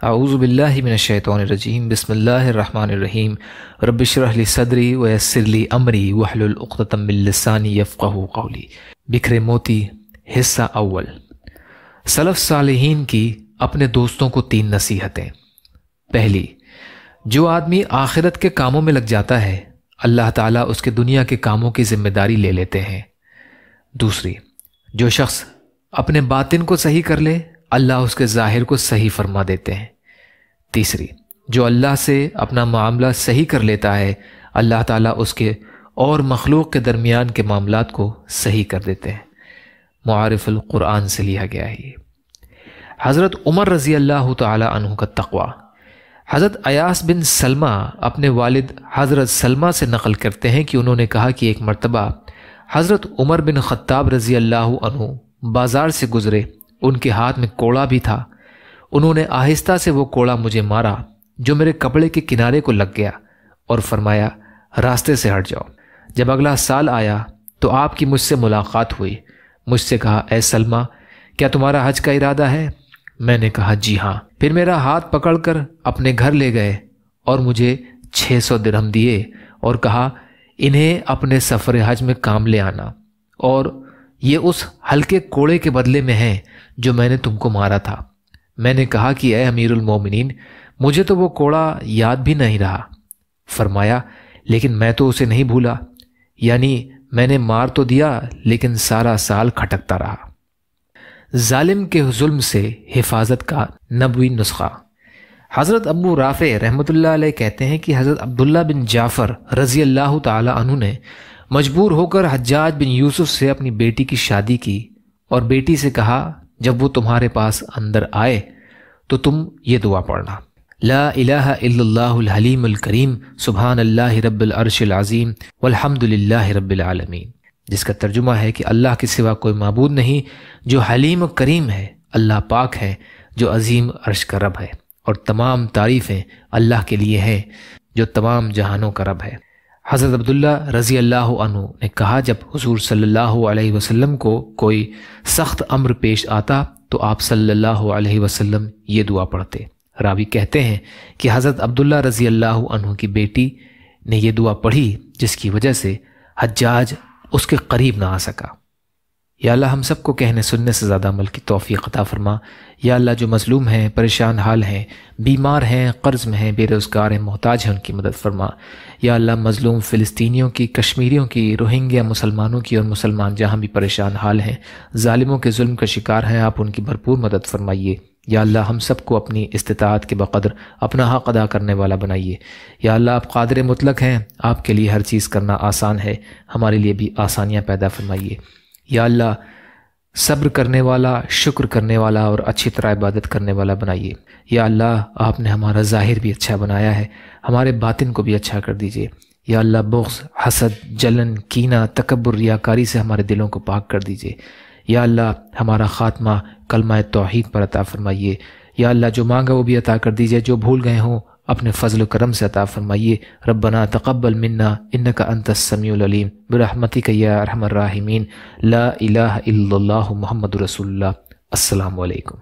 اعوذ باللہ من الشیطان الرجیم بسم اللہ الرحمن الرحیم رب اشرح لی صدری ویسر لی امری واحلل عقدۃ من لسانی یفقہوا قولی۔ بکھرے موتی حصہ اول۔ سلف صالحین کی اپنے دوستوں کو 3 نصیحتیں۔ پہلی، جو آدمی آخرت کے کاموں میں لگ جاتا ہے اللہ تعالیٰ اس کے دنیا کے کاموں کی ذمہ داری لے لیتے ہیں۔ دوسری، جو شخص اپنے باطن کو صحیح کر لے اللہ اس کے ظاہر کو صحیح فرما دیتے ہیں۔ تیسری، جو اللہ سے اپنا معاملہ صحیح کر لیتا ہے اللہ تعالیٰ اس کے اور مخلوق کے درمیان کے معاملات کو صحیح کر دیتے ہیں۔ معارف القرآن سے لیا گیا ہے یہ۔ حضرت عمر رضی اللہ تعالی عنہ کا تقوی۔ حضرت ایاس بن سلمہ اپنے والد حضرت سلمہ سے نقل کرتے ہیں کہ انہوں نے کہا کہ ایک مرتبہ حضرت عمر بن خطاب رضی اللہ عنہ بازار سے گزرے، ان کے ہاتھ میں کوڑا بھی تھا۔ انہوں نے آہستہ سے وہ کوڑا مجھے مارا جو میرے کپڑے کے کنارے کو لگ گیا اور فرمایا راستے سے ہٹ جاؤ۔ جب اگلا سال آیا تو آپ کی مجھ سے ملاقات ہوئی۔ مجھ سے کہا اے سلمہ، کیا تمہارا حج کا ارادہ ہے؟ میں نے کہا جی ہاں۔ پھر میرا ہاتھ پکڑ کر اپنے گھر لے گئے اور مجھے 600 درہم دیے اور کہا انہیں اپنے سفر حج میں کام لے آنا، اور یہ اس ہلکے کوڑے کے بدلے میں ہے جو میں نے تم کو مارا تھا۔ میں نے کہا کہ اے امیر المومنین، مجھے تو وہ کوڑا یاد بھی نہیں رہا۔ فرمایا لیکن میں تو اسے نہیں بھولا، یعنی میں نے مار تو دیا لیکن سارا سال کھٹکتا رہا۔ ظالم کے ظلم سے حفاظت کا نبوی نسخہ۔ حضرت ابو رافع رحمۃ اللہ علیہ کہتے ہیں کہ حضرت عبداللہ بن جعفر رضی اللہ تعالی عنہ نے مجبور ہو کر حجاج بن یوسف سے اپنی بیٹی کی شادی کی اور بیٹی سے کہا جب وہ تمہارے پاس اندر آئے تو تم یہ دعا پڑھنا، لا الہ الا اللہ الحلیم الکریم سبحان اللہ رب العرش العظیم والحمد للہ رب العالمین، جس کا ترجمہ ہے کہ اللہ کے سوا کوئی معبود نہیں جو حلیم و کریم ہے، اللہ پاک ہے جو عظیم عرش کا رب ہے، اور تمام تعریفیں اللہ کے لیے ہیں جو تمام جہانوں کا رب ہے۔ حضرت عبداللہ رضی اللہ عنہ نے کہا جب حضور صلی اللہ علیہ وسلم کو کوئی سخت امر پیش آتا تو آپ صلی اللہ علیہ وسلم یہ دعا پڑھتے۔ راوی کہتے ہیں کہ حضرت عبداللہ رضی اللہ عنہ کی بیٹی نے یہ دعا پڑھی جس کی وجہ سے حجاج اس کے قریب نہ آ سکا۔ یا اللہ ہم سب کو کہنے سننے سے زیادہ عمل کی توفیق عطا فرما۔ یا اللہ جو مظلوم ہیں، پریشان حال ہیں، بیمار ہیں، قرض میں ہیں، بے روزگار ہیں، محتاج ہیں، ان کی مدد فرما۔ یا اللہ مظلوم فلسطینیوں کی، کشمیریوں کی، روہنگیا مسلمانوں کی اور مسلمان جہاں بھی پریشان حال ہیں، ظالموں کے ظلم کا شکار ہیں، آپ ان کی بھرپور مدد فرمائیے۔ یا اللہ ہم سب کو اپنی استطاعت کے بقدر اپنا حق ادا کرنے والا بنائیے۔ یا اللہ آپ قادر مطلق ہیں، آپ کے لیے ہر چیز کرنا آسان ہے، ہمارے لیے بھی آسانیاں پیدا فرمائیے۔ یا اللہ صبر کرنے والا، شکر کرنے والا اور اچھی طرح عبادت کرنے والا بنائیے۔ یا اللہ آپ نے ہمارا ظاہر بھی اچھا بنایا ہے، ہمارے باطن کو بھی اچھا کر دیجیے۔ یا اللہ بغض، حسد، جلن، کینہ، تکبر، ریاکاری سے ہمارے دلوں کو پاک کر دیجیے۔ یا اللہ ہمارا خاتمہ کلمہ توحید پر عطا فرمائیے۔ یا اللہ جو مانگا وہ بھی عطا کر دیجیے، جو بھول گئے ہوں اپنے فضل و کرم سے عطا فرمائیے۔ ربنا تقبل منا انک انت السمیع العلیم برحمتک یا ارحم الراحمین۔ لا الہ الا اللہ محمد رسول اللہ۔ السلام علیکم۔